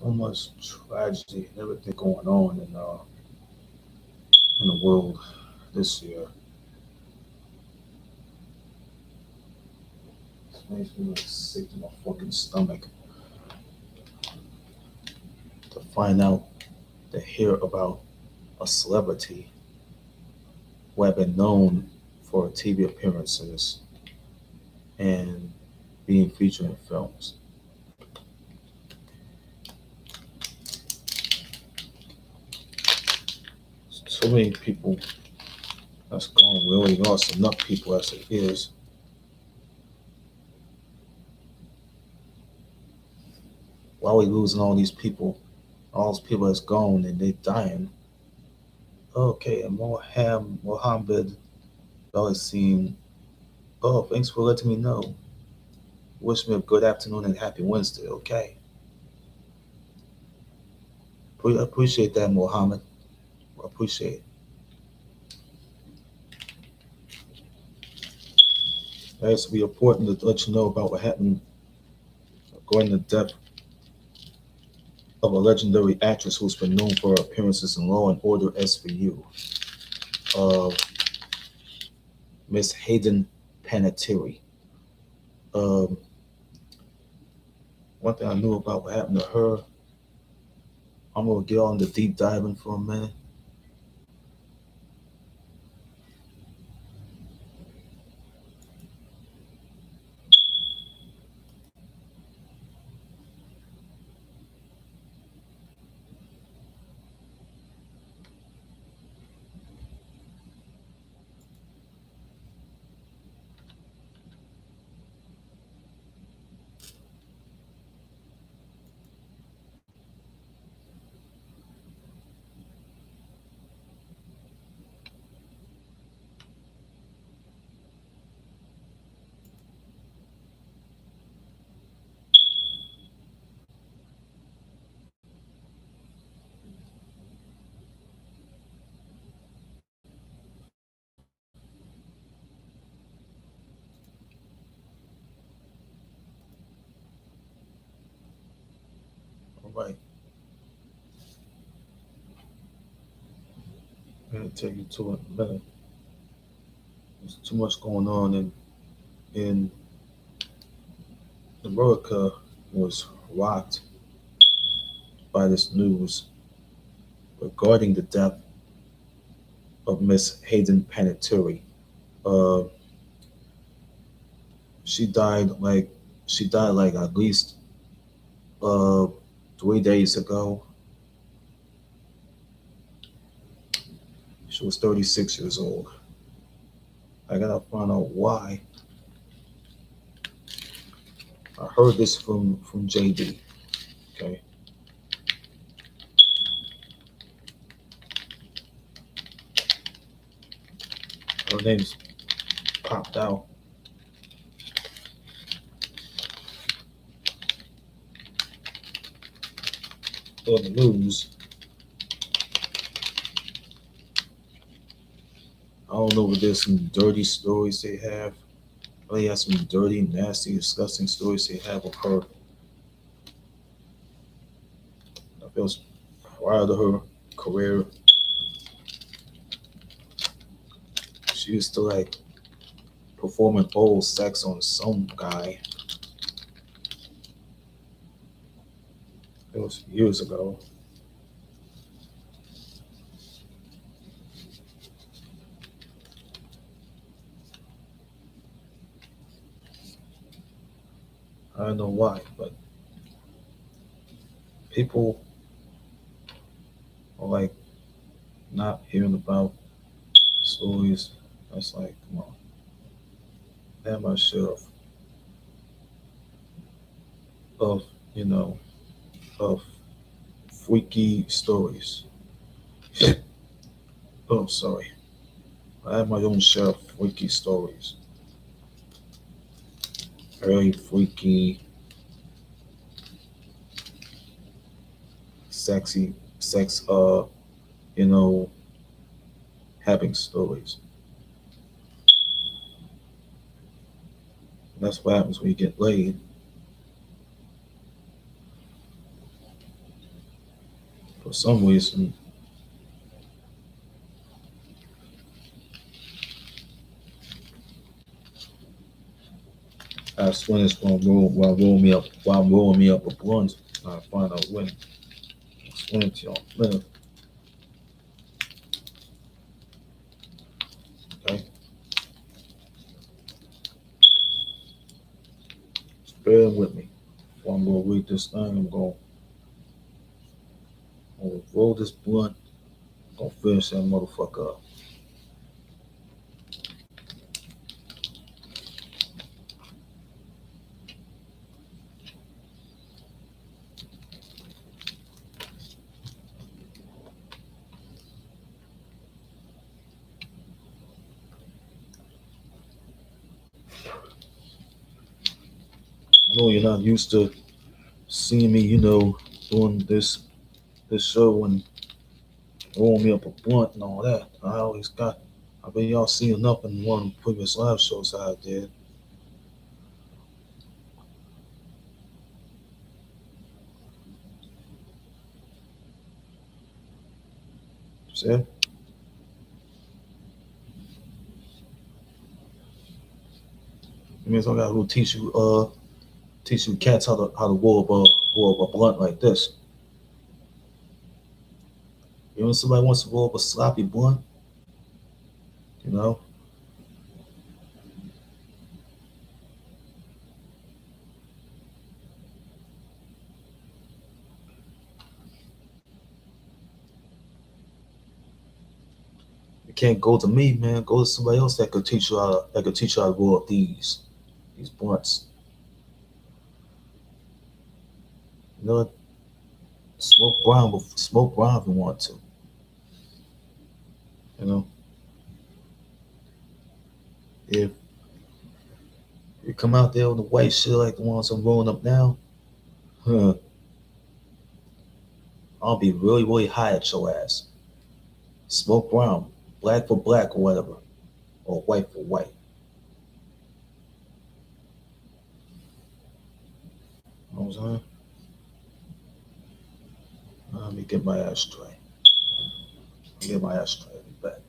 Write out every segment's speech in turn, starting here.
So much tragedy and everything going on in the world this year. It makes me like sick to my fucking stomach to find out, to hear about a celebrity who have been known for TV appearances and being featured in films. So many people that's gone. We already lost enough people as it is. Why are we losing all these people? All those people that's gone and they dying. Okay, and Mohammed Belhassim. Oh, thanks for letting me know. Wish me a good afternoon and happy Wednesday. Okay, appreciate that, Mohammed. Appreciate it. It's be important to let you know about what happened regarding the death of a legendary actress who's been known for her appearances in Law and Order SVU, of Miss Hayden Panettiere. Um, One thing I knew about what happened to her, I'm gonna get on the deep diving for a minute. All right, I'm gonna take you to it in a minute. There's too much going on in America was rocked by this news regarding the death of Miss Hayden Panettiere. Uh, she died like she died like at least uh 3 days ago. She was 36 years old. I gotta find out why. I heard this from JD. Okay, her name's popped out on the news. I don't know if there's some dirty stories they have. They have some dirty, nasty, disgusting stories they have of her. I feel prior to her career, she used to like performing oral sex on some guy. It was years ago. I don't know why, but people are like not hearing about stories. That's like, come on, damn, I should of you know of freaky stories. Oh, sorry. I have my own share of freaky stories. Very freaky, sexy, sex, you know, having stories. That's what happens when you get laid. For some reason, I swear it's gonna roll me up a blunt. I find out when. Explain it to y'all later. Okay, just bear with me. While I'm gonna read this thing, I'm gonna roll this blunt. I'm gonna finish that motherfucker up. I know you're not used to seeing me, doing this show and rolling me up a blunt and all that. I bet y'all seen enough in one of the previous live shows I did. See? It means I gotta go teach you cats how to roll up a blunt like this. You know, when somebody wants to roll up a sloppy blunt, you know, you can't go to me, man. Go to somebody else that could teach you how to roll up these blunts. You know, smoke brown if you want to. You know, if you come out there with the white shit like the ones I'm rolling up now, huh, I'll be really, really high at your ass. Smoke brown, black for black or whatever, or white for white. You know what I'm saying? Let me get my ashtray. Get my ashtray. I'll be back.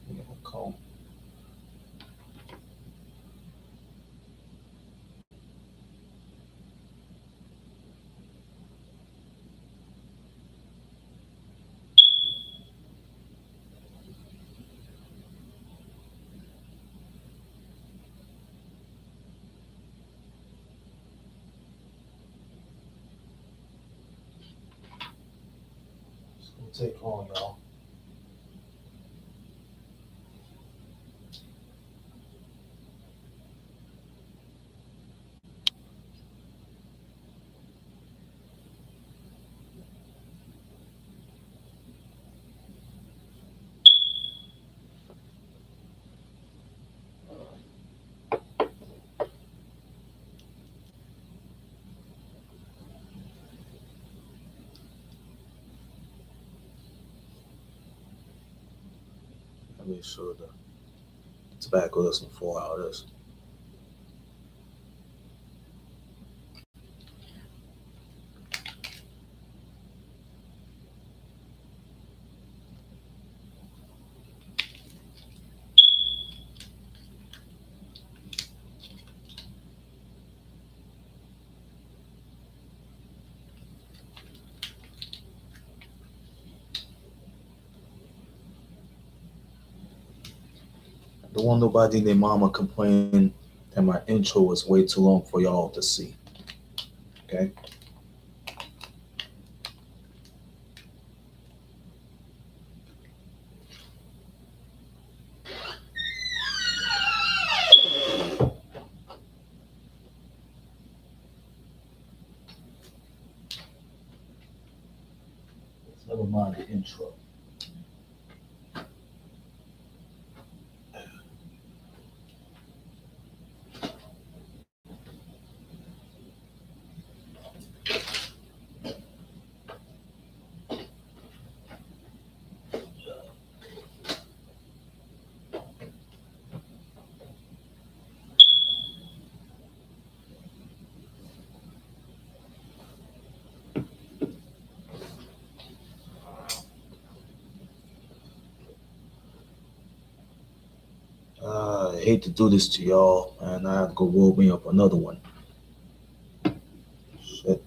Get my comb. It's gonna take long, y'all. Let me make sure the tobacco doesn't fall out of this. Don't want nobody and their mama complain that my intro is way too long for y'all to see. Okay? Never mind the intro. hate to do this to y'all, and I have to go roll me up another one. Shit.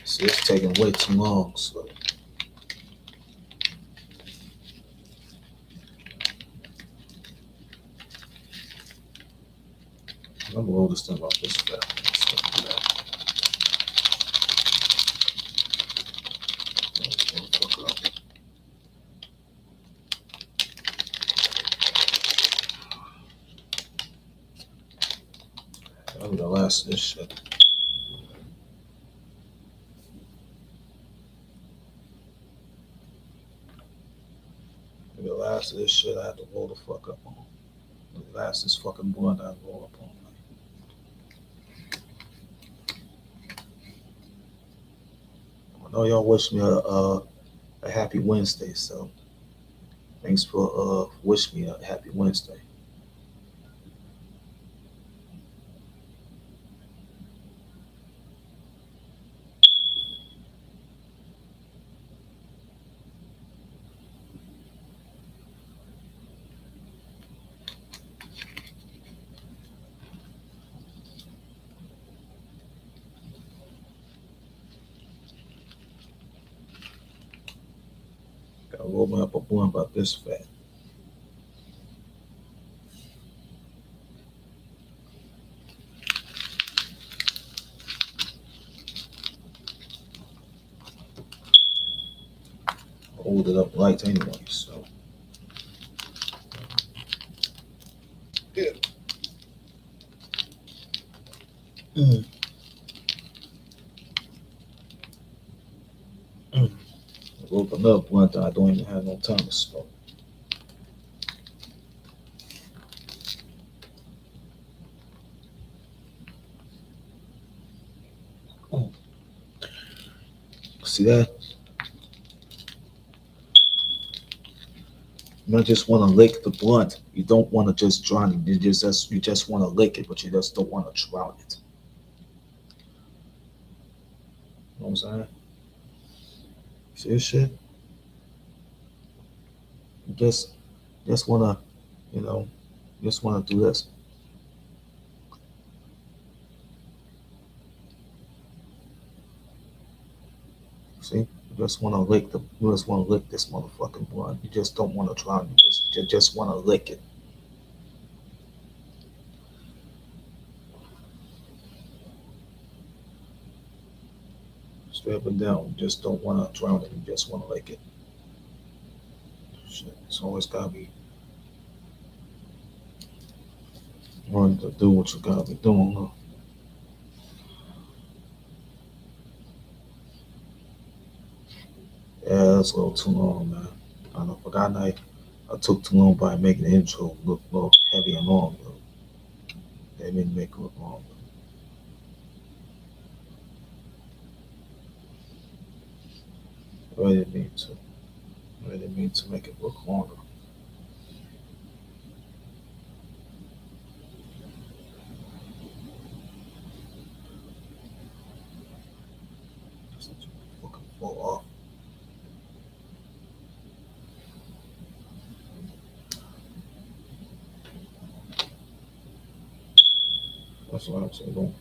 See, it's taking way too long. So I'm gonna roll this thing off this fat. I'm gonna last this shit. The last of this shit I had to roll the fuck up on. The last this fucking blunt I roll up on. I know y'all wish me a happy Wednesday, so thanks for wishing me a happy Wednesday. Gotta roll me up a blunt about this fat. Hold it up light anyway, so. Yeah. Mm. Mm. Roll another blunt that I don't even have no time to smoke. Mm. See that? You don't just want to lick the blunt. You don't want to just drown it. You just want to lick it, but you just don't want to drown it. You know what I'm saying? See this shit? You just wanna, you know, just wanna do this. See? You just wanna lick this motherfucking blunt. You just don't wanna drown. You just wanna lick it. Straight up and down. You just don't wanna drown it. You just wanna lick it. Shit. It's always gotta be wanting to do what you gotta be doing, huh? Yeah, that's a little too long, man. I know, forgot I took too long by making the intro look a little heavy and long, though. They didn't make it look long. I didn't mean to. I didn't mean to make it look longer. Just let you fucking fall off. That's what I'm saying. Don't.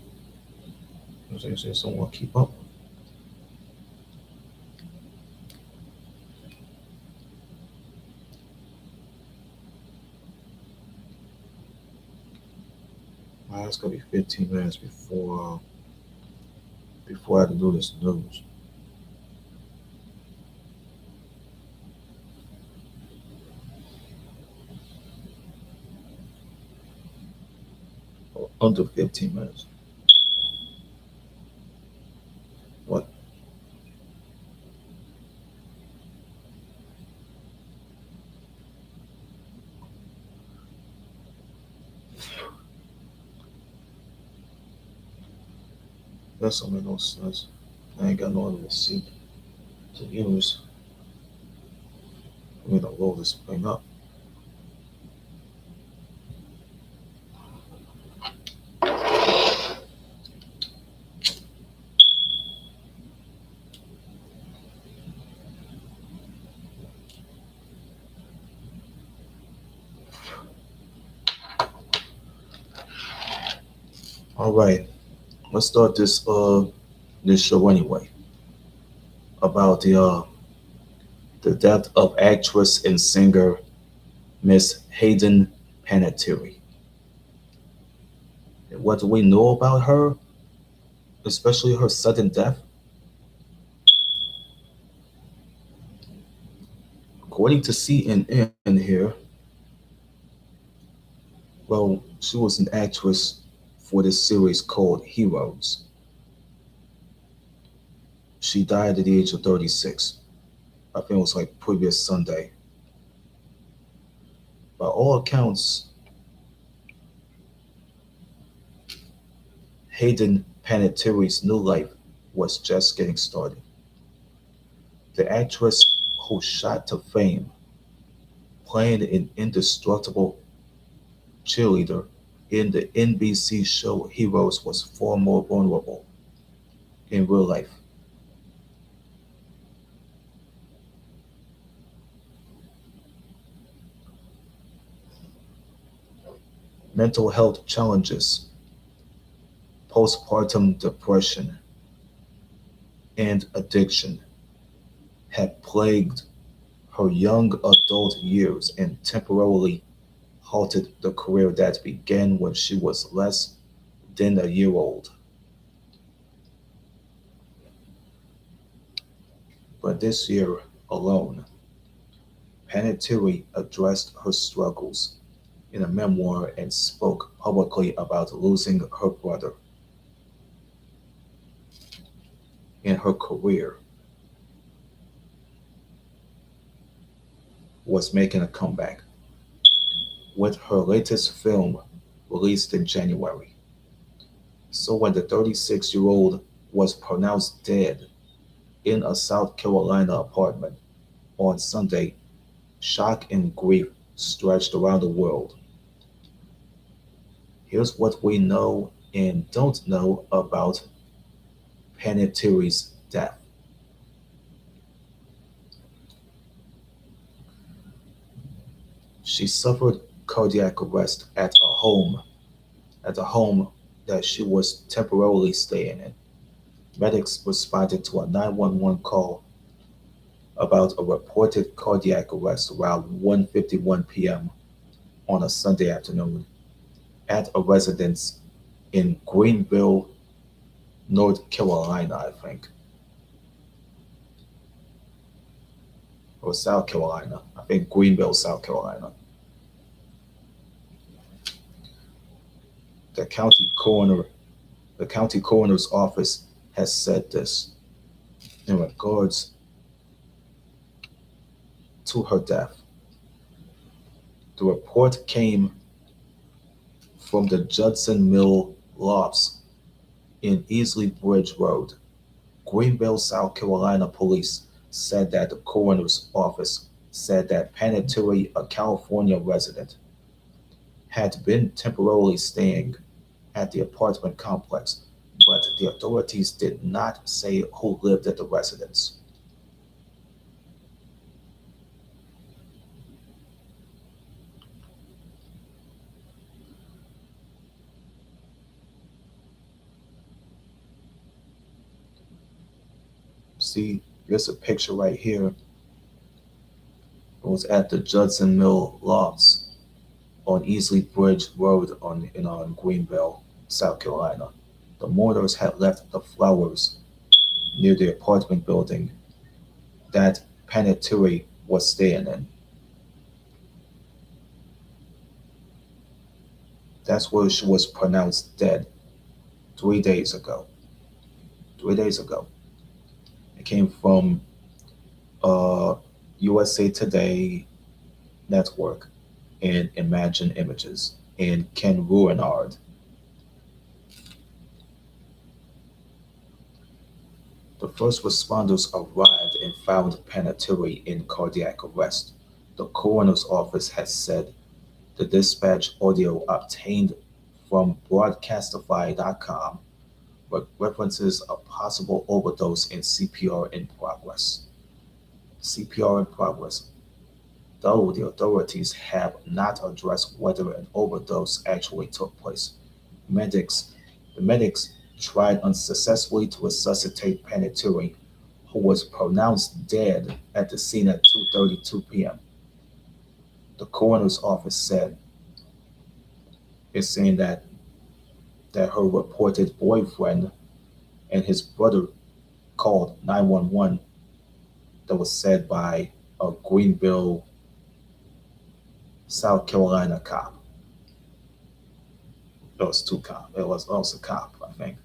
I'm saying someone keep up. It's gonna be 15 minutes before I have to do this news. Or under 15 minutes. What? That's don't make no sense. I ain't got no other receipt to use. I'm gonna roll this thing up. All right, let's start this show anyway about the death of actress and singer Miss Hayden Panettiere. What do we know about her, especially her sudden death? According to CNN here, well, she was an actress for this series called Heroes. She died at the age of 36. I think it was like previous Sunday. By all accounts, Hayden Panettiere's new life was just getting started. The actress who shot to fame playing an indestructible cheerleader in the NBC show Heroes was far more vulnerable in real life. Mental health challenges, postpartum depression, and addiction had plagued her young adult years and temporarily halted the career that began when she was less than a year old. But this year alone, Panettiere addressed her struggles in a memoir and spoke publicly about losing her brother and her career was making a comeback with her latest film released in January. So when the 36-year-old was pronounced dead in a South Carolina apartment on Sunday, shock and grief stretched around the world. Here's what we know and don't know about Panettiere's death. She suffered cardiac arrest at a home that she was temporarily staying in. Medics responded to a 911 call about a reported cardiac arrest around 1:51 p.m. on a Sunday afternoon at a residence in Greenville, North Carolina, I think, or South Carolina. I think Greenville, South Carolina. The county coroner, the county coroner's office has said this in regards to her death. The report came from the Judson Mill Lofts in Easley Bridge Road. Greenville, South Carolina police said that the coroner's office said that Panettiere, a California resident, had been temporarily staying at the apartment complex, but the authorities did not say who lived at the residence. See, here's a picture right here. It was at the Judson Mill Lofts on Easley Bridge Road on Greenville, South Carolina. The mourners had left the flowers near the apartment building that Panettiere was staying in. That's where she was pronounced dead 3 days ago. 3 days ago. It came from USA Today Network and Imagine Images and Ken Ruinard. The first responders arrived and found Panettiere in cardiac arrest. The coroner's office has said the dispatch audio obtained from broadcastify.com references a possible overdose and CPR in progress. CPR in progress, though the authorities have not addressed whether an overdose actually took place. Medics The medics tried unsuccessfully to resuscitate Panettiere, who was pronounced dead at the scene at 2:32 p.m. The coroner's office said is saying that her reported boyfriend and his brother called 911. That was said by a Greenville, South Carolina cop. It was two cop. It was also a cop, I think.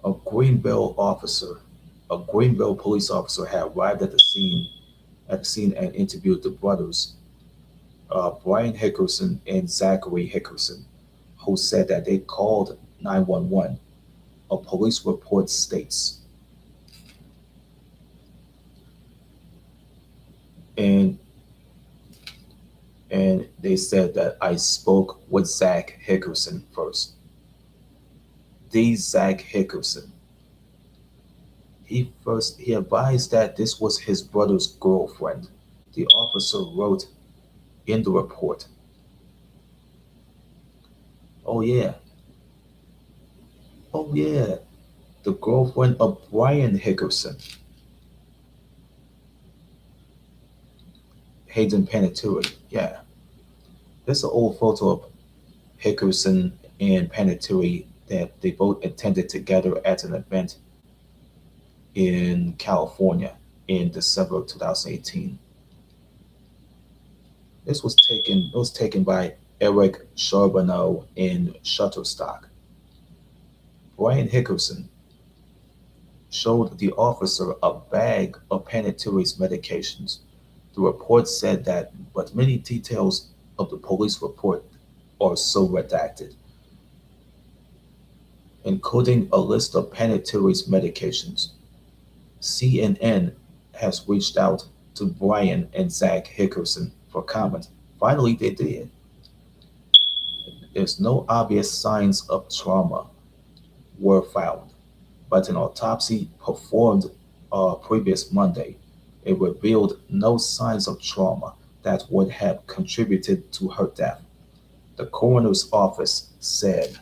A Greenville officer, a Greenville police officer had arrived at the scene and interviewed the brothers, Brian Hickerson and Zachary Hickerson, who said that they called 911. A police report states, and and they said that I spoke with Zach Hickerson first. The Zach Hickerson. He advised that this was his brother's girlfriend. The officer wrote in the report, "Oh yeah, oh yeah, the girlfriend of Brian Hickerson, Hayden Panettiere." Yeah, there's an old photo of Hickerson and Panettiere that they both attended together at an event in California in December of 2018. It was taken by Eric Charbonneau in Shutterstock. Brian Hickerson showed the officer a bag of Panettiere's medications. The report said that, but many details of the police report are so redacted, including a list of Panettiere's medications. CNN has reached out to Brian and Zach Hickerson for comment. Finally, they did. There's no obvious signs of trauma were found, but an autopsy performed previous Monday, it revealed no signs of trauma that would have contributed to her death. The coroner's office said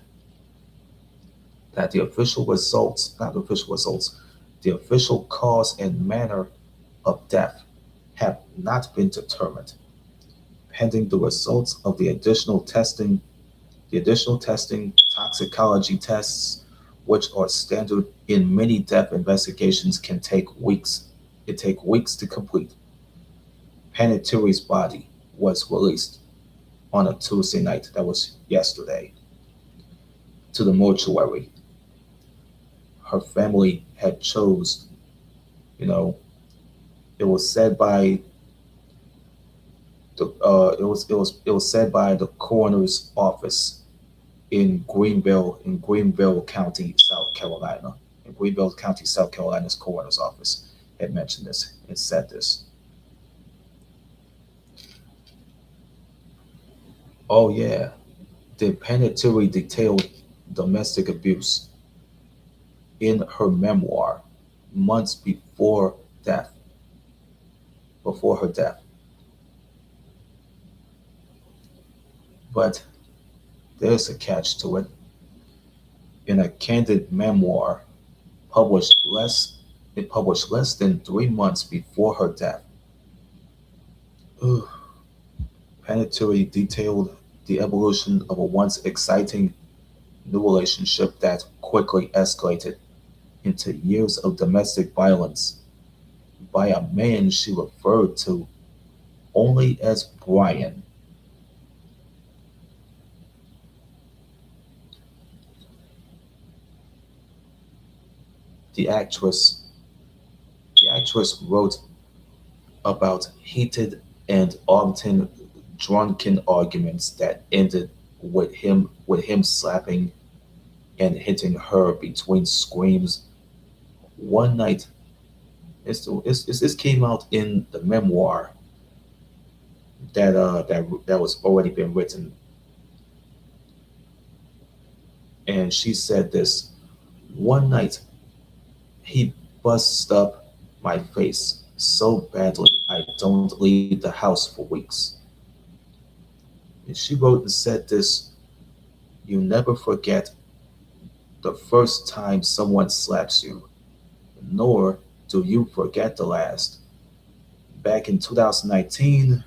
that the official cause and manner of death have not been determined, pending the results of the additional testing, toxicology tests, which are standard in many death investigations, can take weeks. It take weeks to complete. Panettiere's body was released on a Tuesday night, that was yesterday, to the mortuary. Her family had chose, you know, it was said by it was said by the coroner's office in Greenville County, South Carolina. In Greenville County, South Carolina's coroner's office had mentioned this and said this. Oh yeah, the Panettiere detailed domestic abuse in her memoir months death, before her death. But there's a catch to it. In a candid memoir published less published less than 3 months before her death, Ugh. Panettiere detailed the evolution of a once exciting new relationship that quickly escalated into years of domestic violence by a man she referred to only as Brian. The actress, the actress wrote about heated and often drunken arguments that ended with him slapping and hitting her between screams. One night, this came out in the memoir that was already been written, and she said this: one night he busts up my face so badly I don't leave the house for weeks. And she wrote and said this: "You never forget the first time someone slaps you, nor do you forget the last." Back in 2019,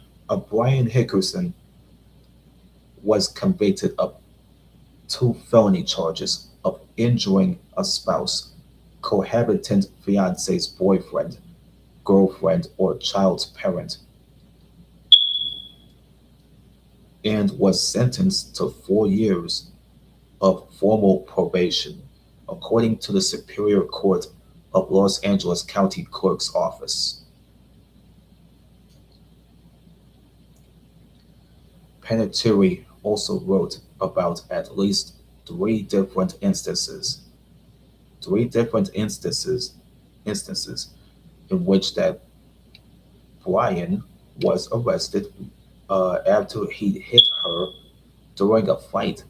Brian Hickerson was convicted of two felony charges of injuring a spouse, cohabitant fiance's boyfriend, girlfriend, or child's parent, and was sentenced to 4 years of formal probation, according to the Superior Court of Los Angeles County Clerk's Office. Panettiere also wrote about at least three different instances, three different instances in which that Brian was arrested after he hit her during a fight,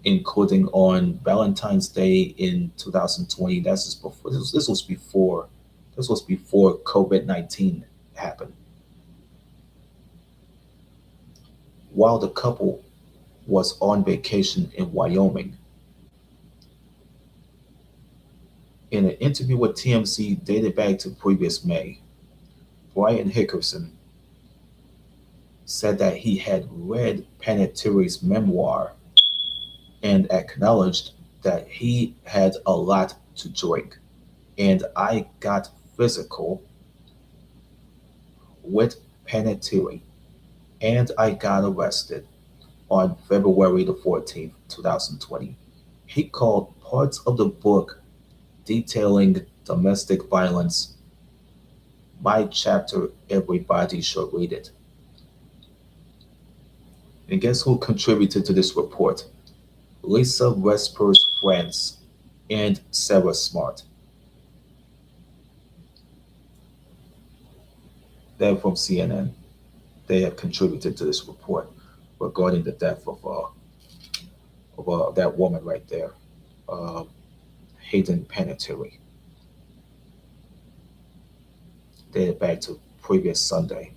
including on Valentine's Day in 2020. That's just before this was before COVID-19 happened. While the couple was on vacation in Wyoming, in an interview with TMZ dated back to previous May, Brian Hickerson said that he had read Panettiere's memoir and acknowledged that he had a lot to drink. And I got physical with Panettiere, and I got arrested on February the 14th, 2020. He called parts of the book detailing domestic violence my chapter. Everybody should read it. And guess who contributed to this report? Lisa Vesper's friends and Sarah Smart. They're from CNN. They have contributed to this report regarding the death of that woman right there, uh, Hayden Panettiere, dated back to previous Sunday.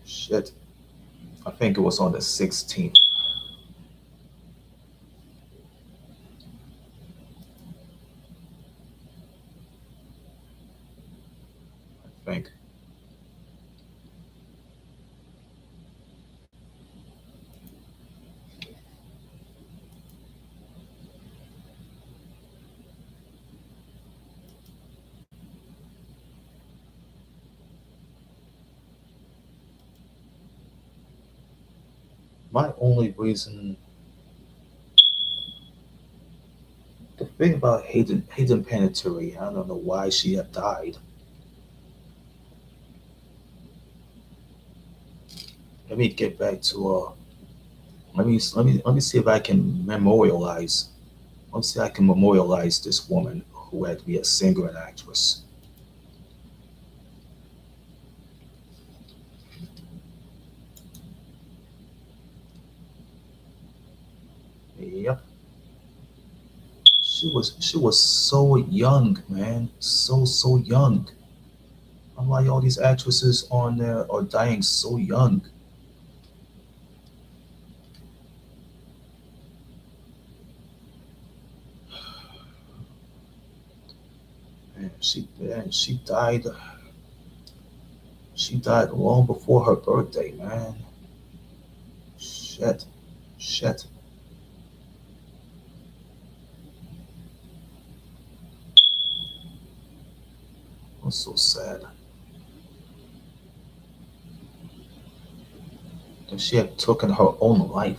Shit, I think it was on the 16th. I think. My only reason, the thing about Hayden Panettiere, I don't know why she had died. Let me get back to let me see if I can memorialize. Let me see if I can memorialize this woman who had to be a singer and actress. Yep, she was so young, man, so young. I'm like all these actresses on there are dying so young. Man, she died. She died long before her birthday, man. Shit, shit. I'm so sad. And she had taken her own life.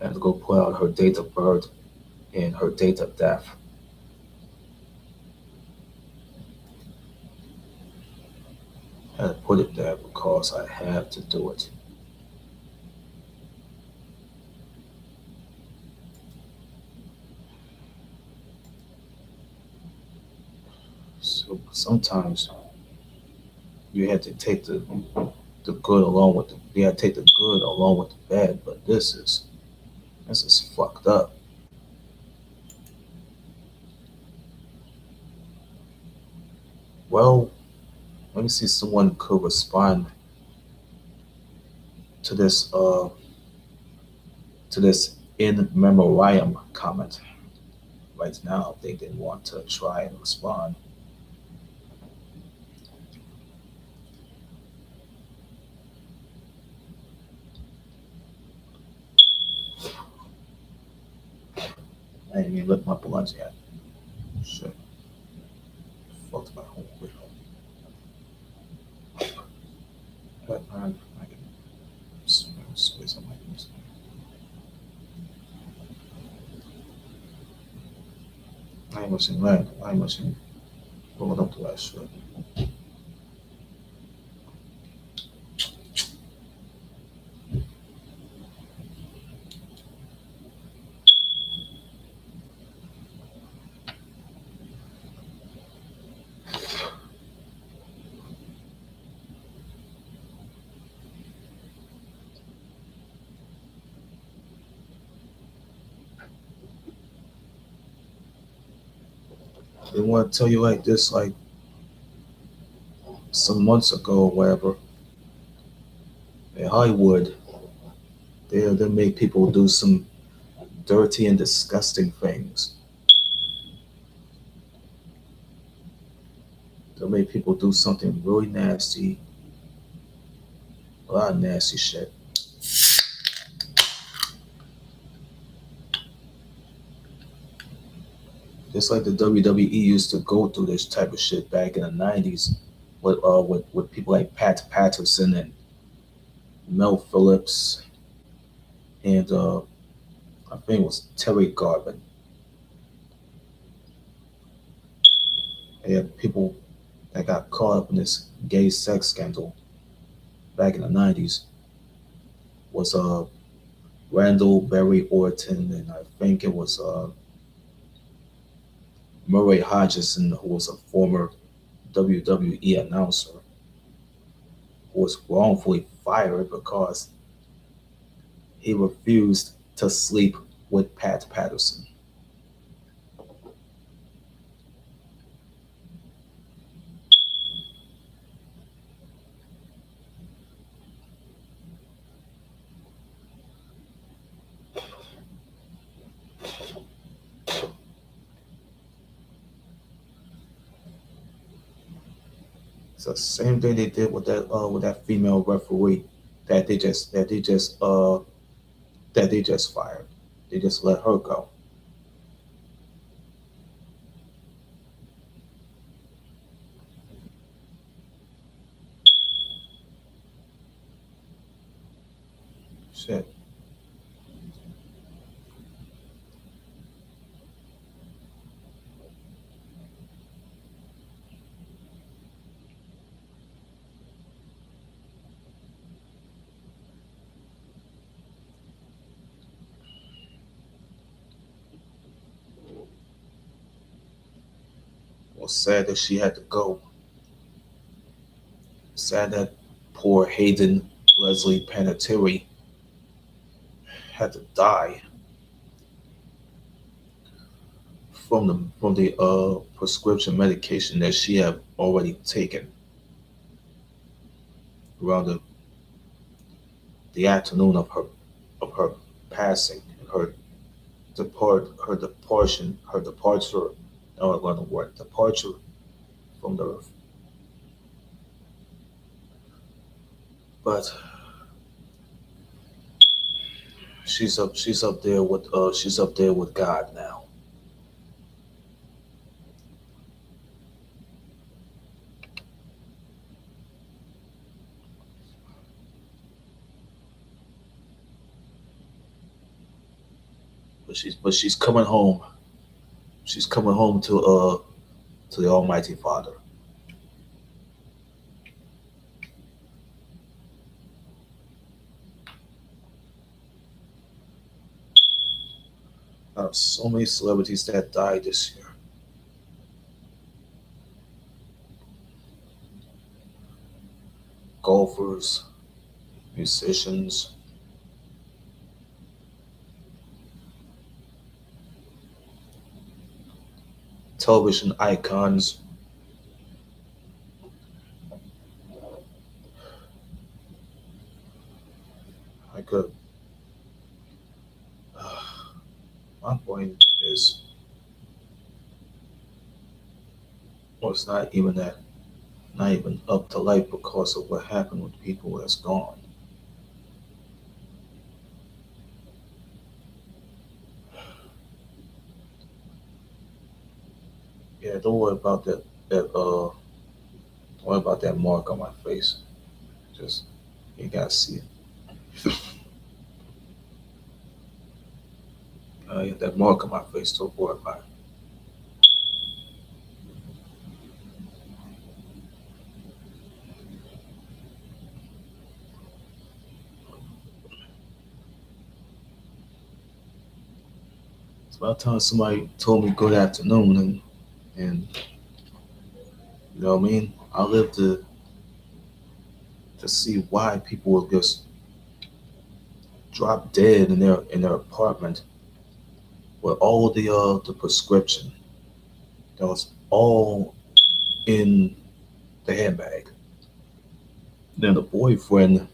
I had to go pull out her date of birth and her date of death. I had to put it there because I have to do it. So sometimes you had to take the good along with the you had to take the good along with the bad, but this is fucked up. Well, let me see if someone could respond to this in memoriam comment right now if they didn't want to try and respond. I didn't even look my blunt yet. Shit. Fucked my whole way. But I can squeeze on my nose. I ain't missing land. I ain't missing rolling up the last shit. They want to tell you like this, like some months ago, or whatever, in Hollywood, they make people do some dirty and disgusting things. They'll make people do something really nasty, a lot of nasty shit. Just like the WWE used to go through this type of shit back in the '90s with people like Pat Patterson and Mel Phillips and I think it was Terry Garvin. They had people that got caught up in this gay sex scandal back in the '90s was Randall Barry Orton and I think it was Murray Hodgson, who was a former WWE announcer, who was wrongfully fired because he refused to sleep with Pat Patterson. It's the same thing they did with that female referee that they just fired. They just let her go. Shit. Well, sad that she had to go. Sad that poor Hayden Leslie Panettiere had to die from the prescription medication that she had already taken around the afternoon of her passing, her departure. No, I don't word departure from the earth. But she's up there with God now. But she's coming home. She's coming home to the Almighty Father. So many celebrities that died this year. Golfers, musicians, television icons. I could. My point is, well, it's not even up to life because of what happened with people that's gone. Yeah, don't worry about that. Don't worry about that mark on my face. Just you gotta see it. Yeah, that mark on my face. Don't worry about it. It's about time somebody told me good afternoon, and you know what I mean. I live to see why people will just drop dead in their apartment with all the prescription that was all in the handbag. Then the boyfriend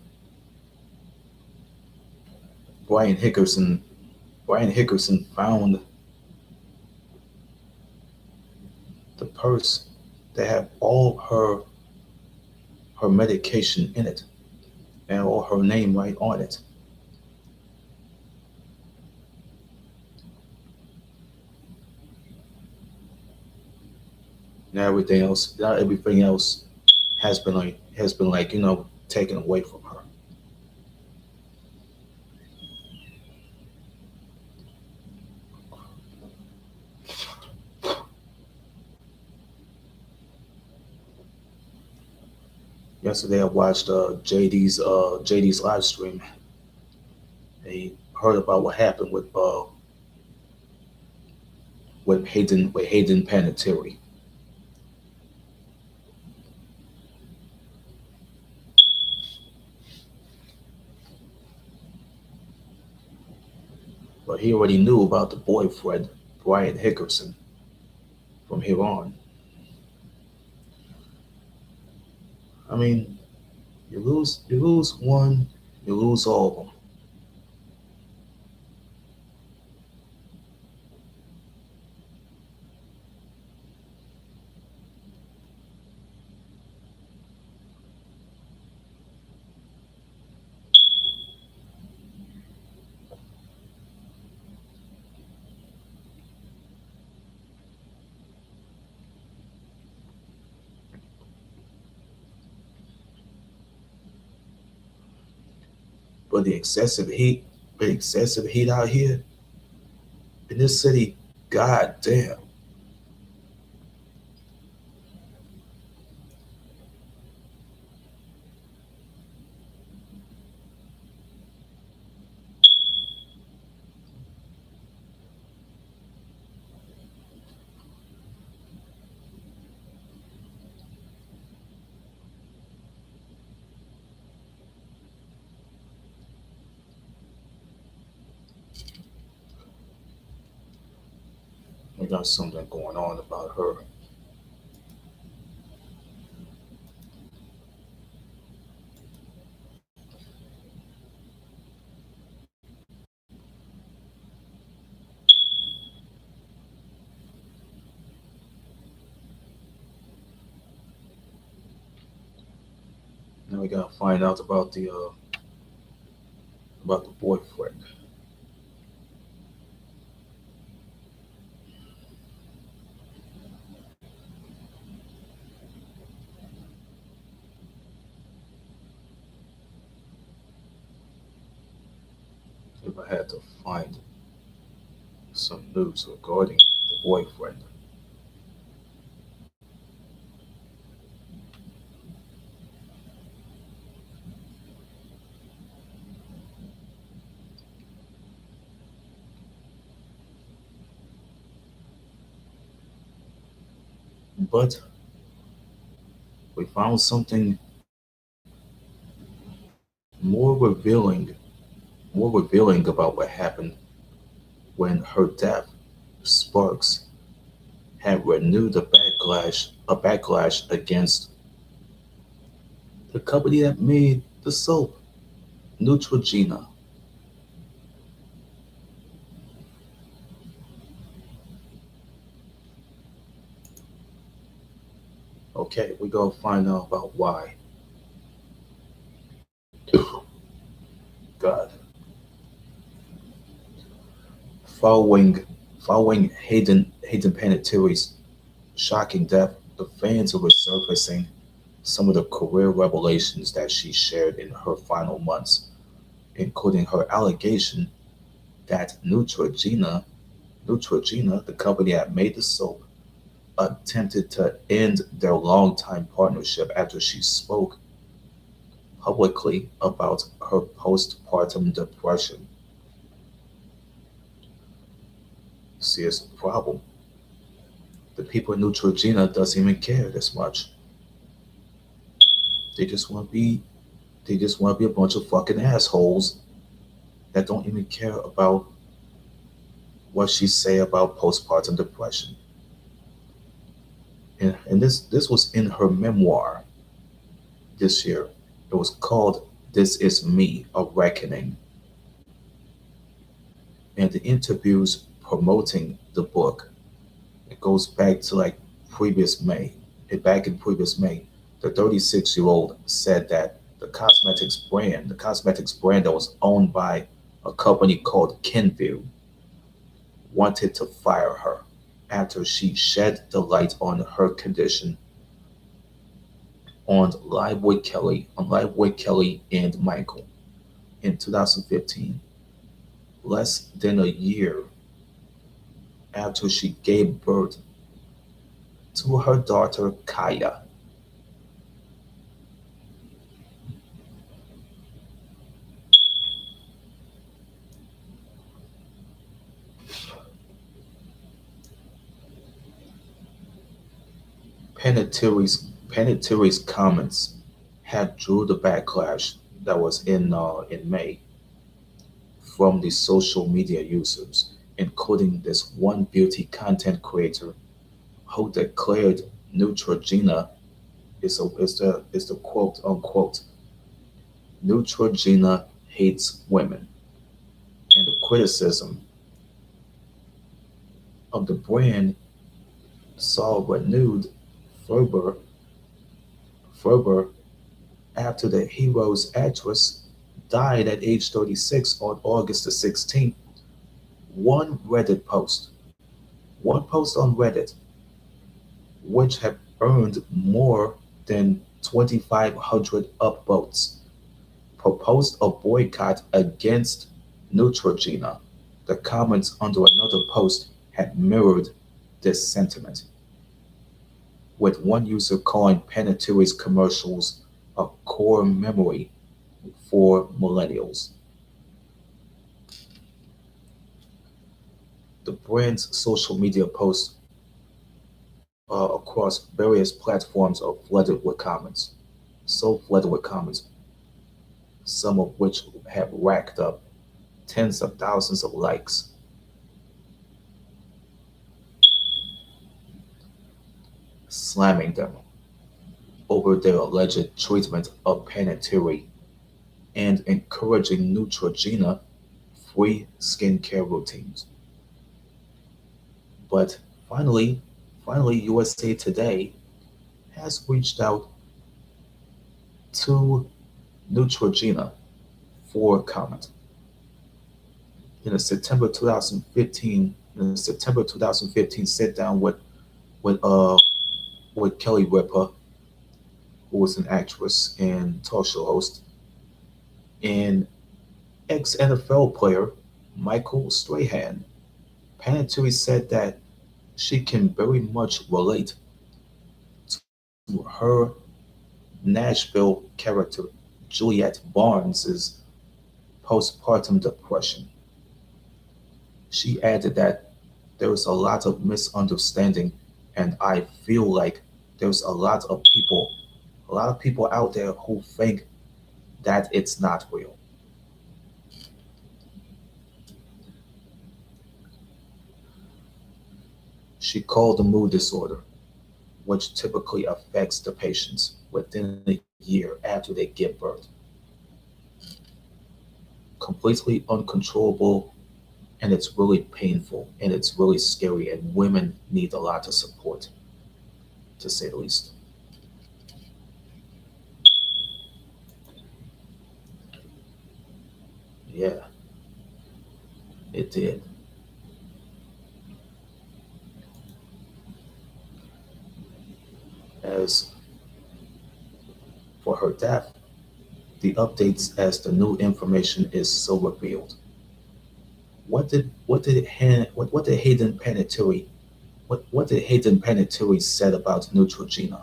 Brian Hickerson Brian Hickerson found the purse that had all her medication in it and all her name right on it. Now everything else has been like taken away from her. Yesterday I watched JD's live stream. He heard about what happened with Hayden Panettiere. But he already knew about the boyfriend Brian Hickerson from here on. I mean, you lose one, you lose all of them. But the excessive heat out here in this city, god damn. We got something going on about her. Now we gotta find out about the boyfriend. If I had to find it. some news regarding the boyfriend. But we found something more revealing, more revealing about what happened when her death sparks had renewed a backlash against the company that made the soap, Neutrogena. Okay, we're gonna find out about why. God. Following following Hayden Panettiere's shocking death, the fans are resurfacing some of the career revelations that she shared in her final months, including her allegation that Neutrogena, the company that made the soap, attempted to end their longtime partnership after she spoke publicly about her postpartum depression. See, it's a problem. The people in Neutrogena doesn't even care this much. They just want to be they just want to be a bunch of fucking assholes that don't even care about what she say about postpartum depression. And this was in her memoir this year. It was called "This Is Me: A Reckoning," and the interviews promoting the book, it goes back to like previous May. Back in previous May, the 36-year-old said that the cosmetics brand that was owned by a company called Kenvue, wanted to fire her after she shed the light on her condition on Live with Kelly and Michael in 2015, less than a year after she gave birth to her daughter Kaya. Panettiere's comments had drew the backlash that was in May from the social media users, including this one beauty content creator who declared Neutrogena is the quote unquote Neutrogena hates women, and the criticism of the brand saw renewed fervor fervor after the hero's actress died at age 36 on August the 16th. One Reddit post, one post on Reddit, which had earned more than 2,500 upvotes, proposed a boycott against Neutrogena. The comments under another post had mirrored this sentiment, with one user calling Panettiere's commercials a core memory for millennials. The brand's social media posts across various platforms are flooded with comments, so flooded with comments, some of which have racked up tens of thousands of likes, slamming them over their alleged treatment of Panettiere and encouraging Neutrogena free skincare routines. But finally, finally, USA Today has reached out to Neutrogena for comment. In a September 2015, sit down with Kelly Ripa, who was an actress and talk show host, and ex NFL player Michael Strahan. Panettiere said that she can very much relate to her Nashville character, Juliet Barnes's postpartum depression. She added that there's a lot of misunderstanding, and I feel like there's a lot of people out there who think that it's not real. She called the mood disorder, which typically affects the patients within a year after they give birth, completely uncontrollable, and it's really painful and it's really scary, and women need a lot of support, to say the least. Yeah, it did. As for her death, the updates as the new information is so revealed. What did Hayden Panettiere what did Hayden Panettiere said about Neutrogena?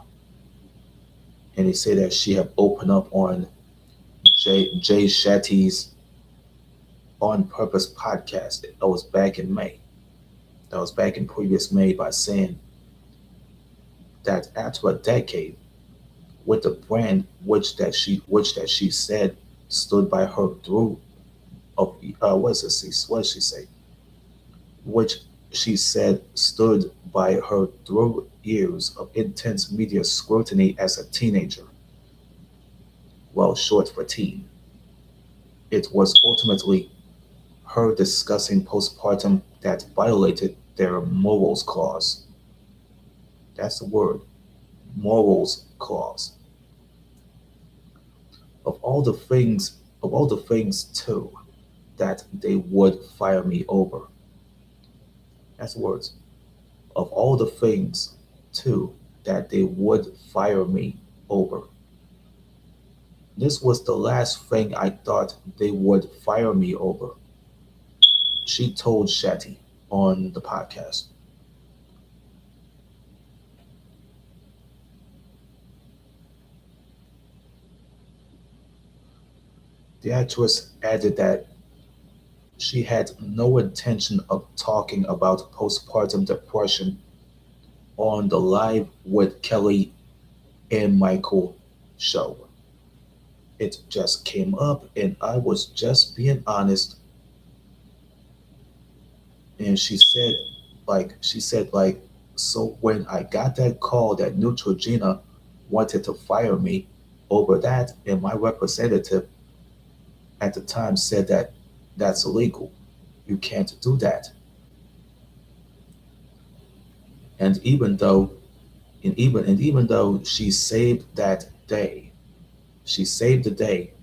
And he said that she had opened up on Jay Shetty's On Purpose podcast. That was back in May. That was back in previous May, by saying that after a decade with the brand which that she said stood by her through of what does she say? Which she said stood by her through years of intense media scrutiny as a teenager, well, short for teen. It was ultimately her discussing postpartum that violated their morals clause. That's the word, morals clause. Of all the things, of all the things too, that they would fire me over. That's the words. Of all the things too, that they would fire me over. This was the last thing I thought they would fire me over, she told Shetty on the podcast. The actress added that she had no intention of talking about postpartum depression on the Live with Kelly and Michael show. It just came up and I was just being honest. And she said like, so when I got that call that Neutrogena wanted to fire me over that, and my representative at the time said that that's illegal. You can't do that. And even though she saved that day, she saved the day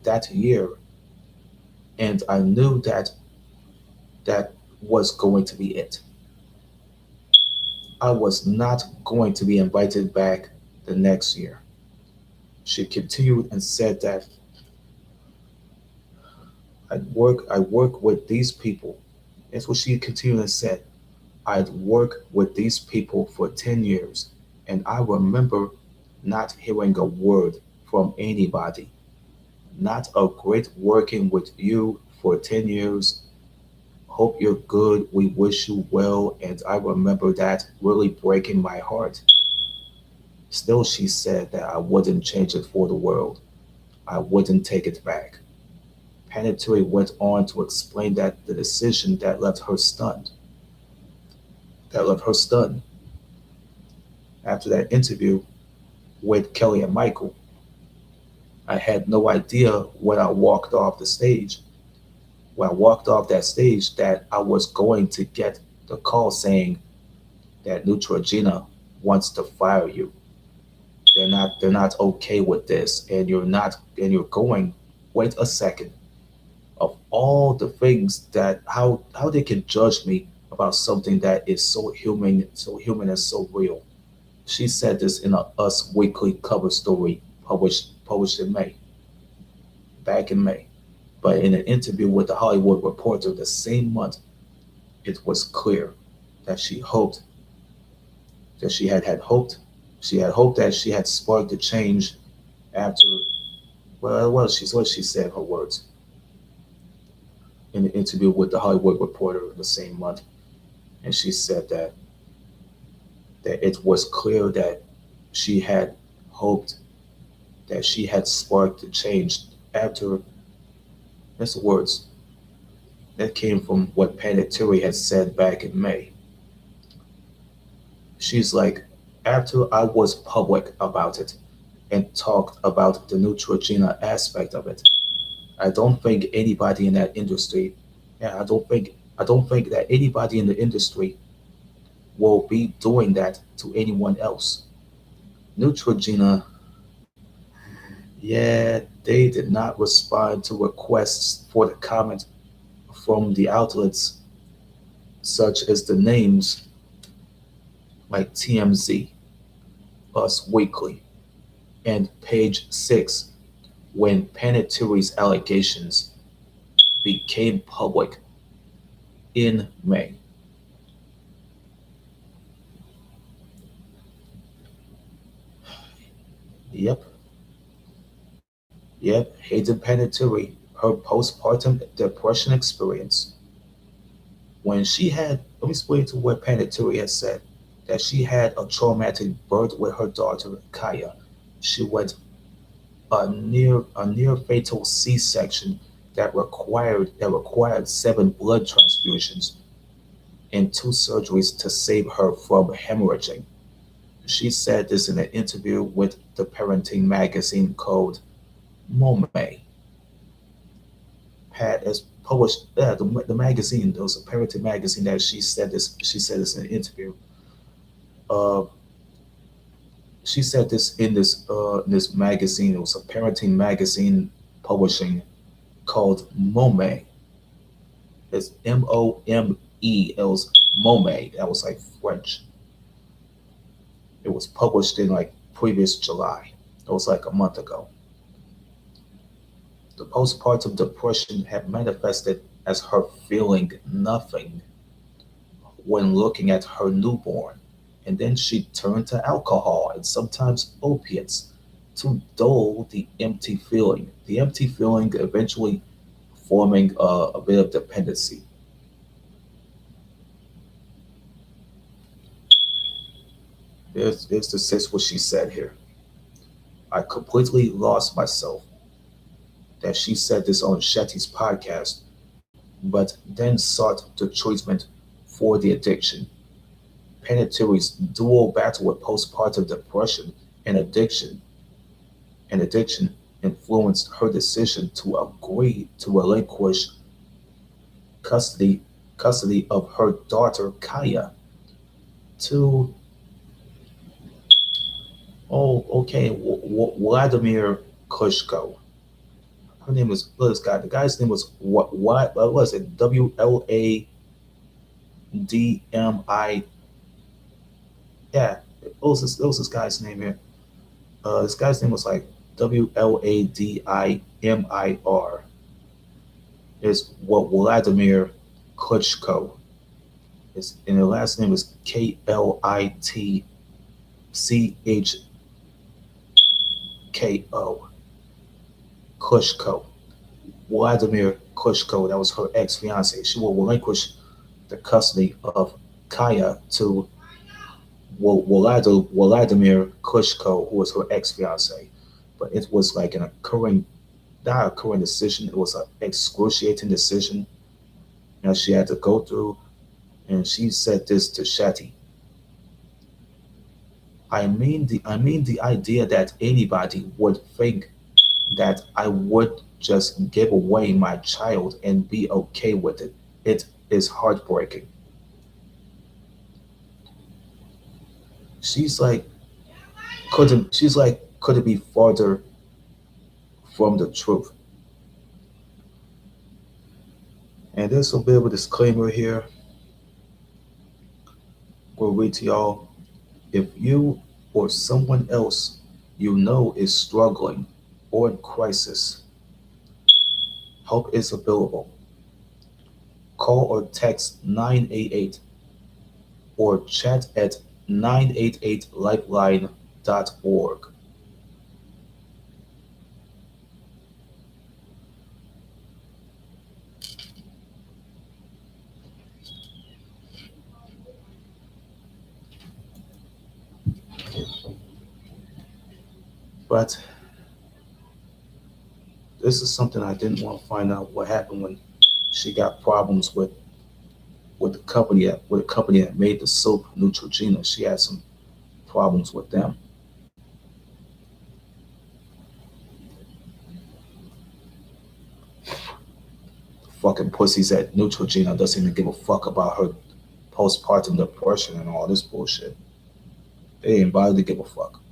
that year, and I knew that that was going to be it. I was not going to be invited back the next year. She continued and said that I work with these people. That's what she continued and said. I'd worked with these people for 10 years, and I remember not hearing a word from anybody. Not a great working with you for 10 years. Hope you're good. We wish you well. And I remember that really breaking my heart. Still, she said that I wouldn't change it for the world. I wouldn't take it back. Panettiere went on to explain that the decision that left her stunned. That left her stunned. After that interview with Kelly and Michael, I had no idea when I walked off the stage, when I walked off that stage, that I was going to get the call saying that Neutrogena wants to fire you. They're not okay with this, and you're going. Wait a second. Of all the things that how they can judge me about something that is so human and so real. She said this in a Us Weekly cover story published in May, back in May. But in an interview with the Hollywood Reporter the same month, it was clear that she hoped that she had hoped. She had hoped that she had sparked the change after, well, what she said, her words, in an interview with the Hollywood Reporter the same month. And she said that it was clear that she had hoped that she had sparked the change after, that's the words, that came from what Panettiere had said back in May. She's like, after I was public about it and talked about the Neutrogena aspect of it, I don't think anybody in that industry, yeah, I don't think that anybody in the industry will be doing that to anyone else. Neutrogena, yeah, they did not respond to requests for the comment from the outlets such as the names like TMZ, Us Weekly, and Page 6 when Panettiere's allegations became public in May. Yep, yep, Hayden Panettiere, her postpartum depression experience. When she had, let me explain to what Panettiere has said, that she had a traumatic birth with her daughter Kaya. She went a near fatal C-section that required 7 blood transfusions and 2 surgeries to save her from hemorrhaging. She said this in an interview with the parenting magazine called Mome. Had as published the magazine. There was a parenting magazine that she said this. She said this in an interview. Uh, she said this in this magazine. It was a parenting magazine publishing called Mome. It's Mome. It was Mome. That was like French. It was published in like previous July. It was like a month ago. The postpartum depression had manifested as her feeling nothing when looking at her newborn, and then she turned to alcohol and sometimes opiates to dull the empty feeling. The empty feeling eventually forming a bit of dependency. There's the sense what she said here. I completely lost myself. That she said this on Shetty's podcast, but then sought the treatment for the addiction. Panettiere's dual battle with postpartum depression and addiction influenced her decision to agree to relinquish custody custody of her daughter Kaya to, oh, okay, Vladimir Kushko. Her name was, what is guy? The guy's name was what was it? WLADMI. Yeah, what was this guy's name here? This guy's name was like WLADIMIR. Is what Vladimir Klitschko is, and the last name is Klitschko. Klitschko. Vladimir Klitschko, that was her ex fiance. She will relinquish the custody of Kaya to Vladimir Klitschko, who was her ex fiance. But it was like an occurring, not occurring decision, it was an excruciating decision that she had to go through. And she said this to Shetty. I mean the idea that anybody would think that I would just give away my child and be okay with it. It is heartbreaking. She's like, could it be farther from the truth? And there's a bit of a disclaimer here. We'll read to y'all. If you or someone else you know is struggling or in crisis, help is available. Call or text 988 or chat at 988lifeline.org. But this is something I didn't want to find out what happened when she got problems with the company that made the soap Neutrogena. She had some problems with them. Fucking pussies at Neutrogena doesn't even give a fuck about her postpartum depression and all this bullshit. They ain't bothered to give a fuck.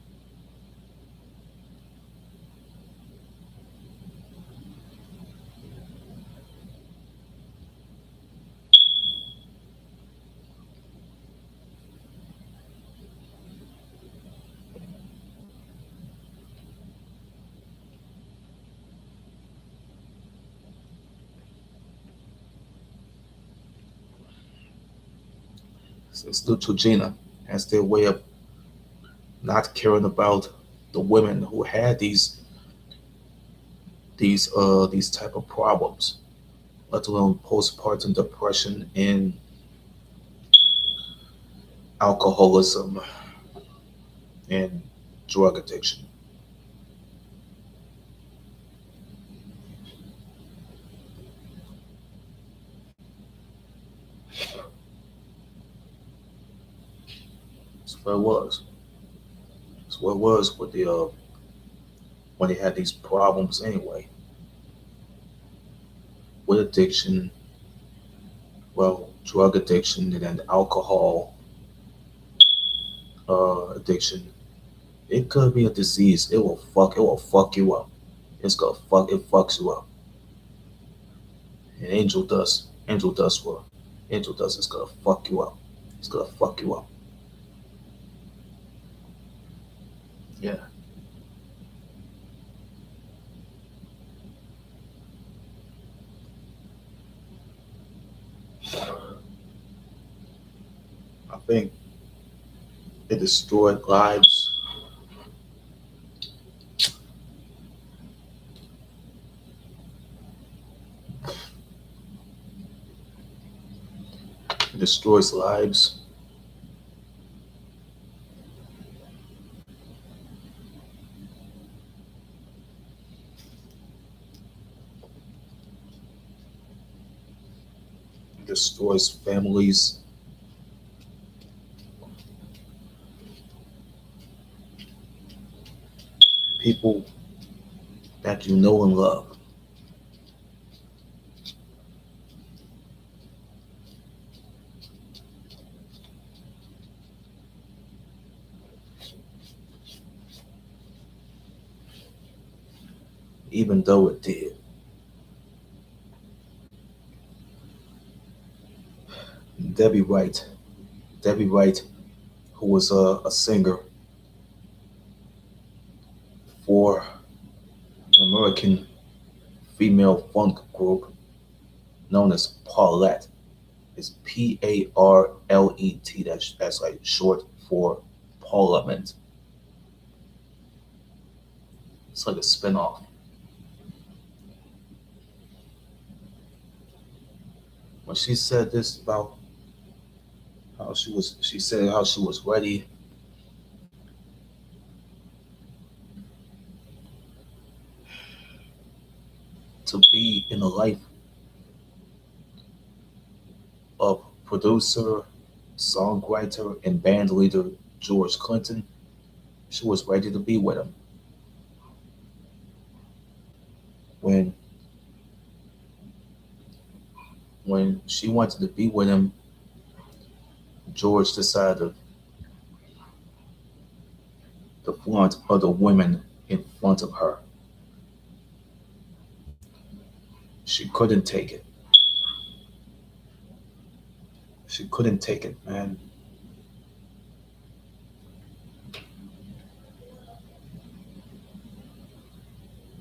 Since Neutrogena has their way of not caring about the women who had these type of problems, let alone postpartum depression and alcoholism and drug addiction. That's what it was. That's what it was with the when they had these problems anyway with addiction, well, drug addiction and then alcohol addiction. It could be a disease. It will fuck you up. It fucks you up. And angel dust is gonna fuck you up. It's gonna fuck you up. Yeah. I think it destroyed lives. It destroys lives. It destroys families. People that you know and love. Even though it did. Debbie Wright. Debbie Wright, who was a singer for an American female funk group known as Paulette. It's Parlet. That's like short for Parliament. It's like a spinoff. When she said this about she said how she was ready to be in the life of producer, songwriter, and band leader George Clinton. She was ready to be with him. When she wanted to be with him, George decided to flaunt other women in front of her. She couldn't take it. She couldn't take it, man.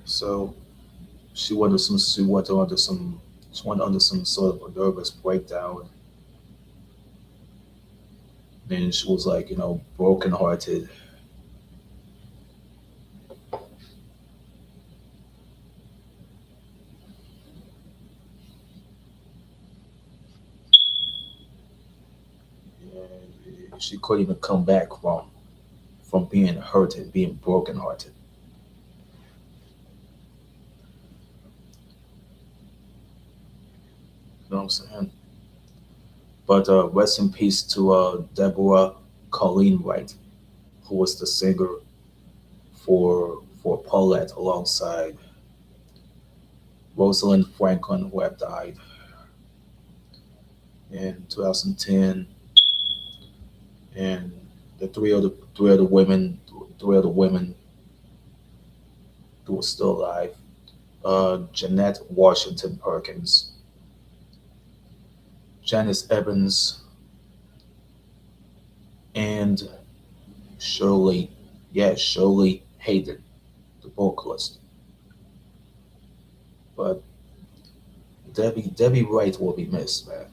So she went under some She went under some sort of a nervous breakdown. And she was like, brokenhearted. And she couldn't even come back from being hurt and being brokenhearted. You know what I'm saying? But rest in peace to Deborah Colleen Wright, who was the singer for Paulette alongside Rosalind Franklin, who had died in 2010, and the three other women who were still alive: Jeanette Washington Perkins, Janice Evans, and Shirley, yeah, Shirley Hayden, the vocalist. But Debbie Wright will be missed, man.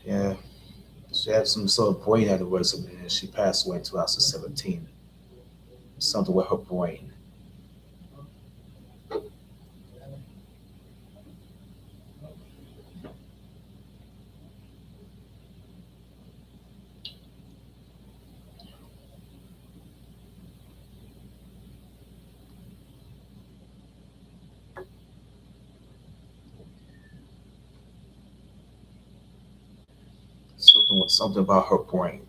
Yeah, she had some sort of brain aneurysm and she passed away in 2017. Something with her brain. Something about her brain.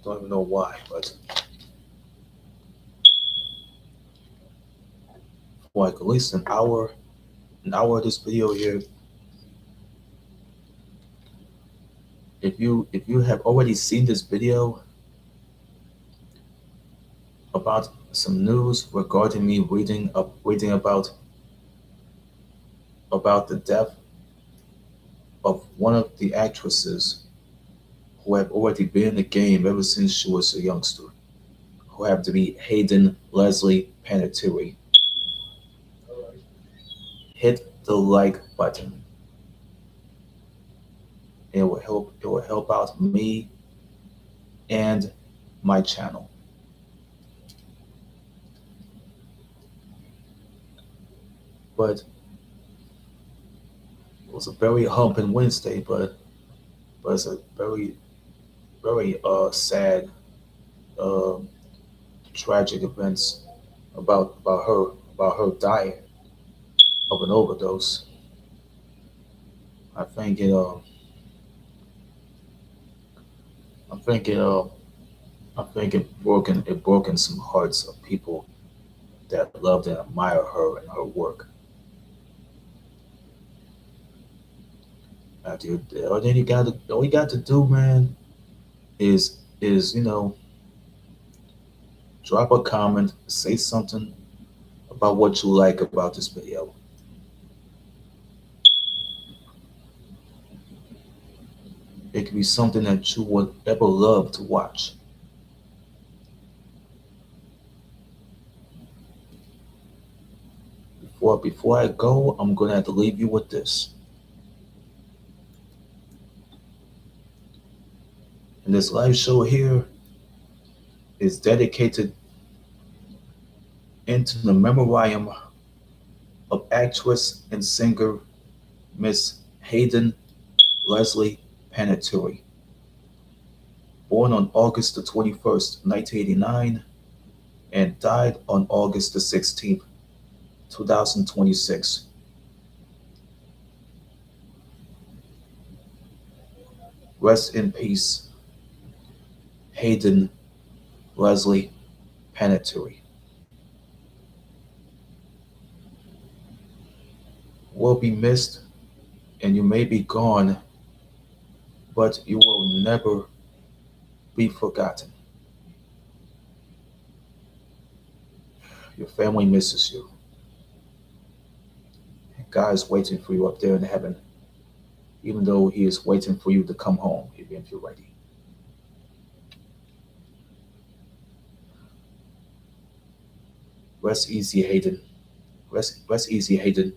Don't even know why, but for like at least an hour of this video here. If you have already seen this video about some news regarding me reading about the death of one of the actresses who have already been in the game ever since she was a youngster, who have to be Hayden Leslie Panettiere, hit the like button. It will help out me and my channel. But it was a very humping Wednesday, but it's a very sad, uh, tragic events about her dying of an overdose. I think it I think it I think it broken some hearts of people that loved and admire her and her work. Dude, all you got to do, man, is drop a comment, say something about what you like about this video. It could be something that you would ever love to watch. Before I go, I'm gonna have to leave you with this. And this live show here is dedicated into the memoriam of actress and singer Miss Hayden Leslie Panettiere, born on August the 21st, 1989, and died on August the 16th, 2026. Rest in peace, Hayden Leslie Panettiere. will be missed and you may be gone, but you will never be forgotten. Your family misses you. God is waiting for you up there in heaven, even though He is waiting for you to come home if you're ready. Rest easy, Hayden. Rest easy, Hayden.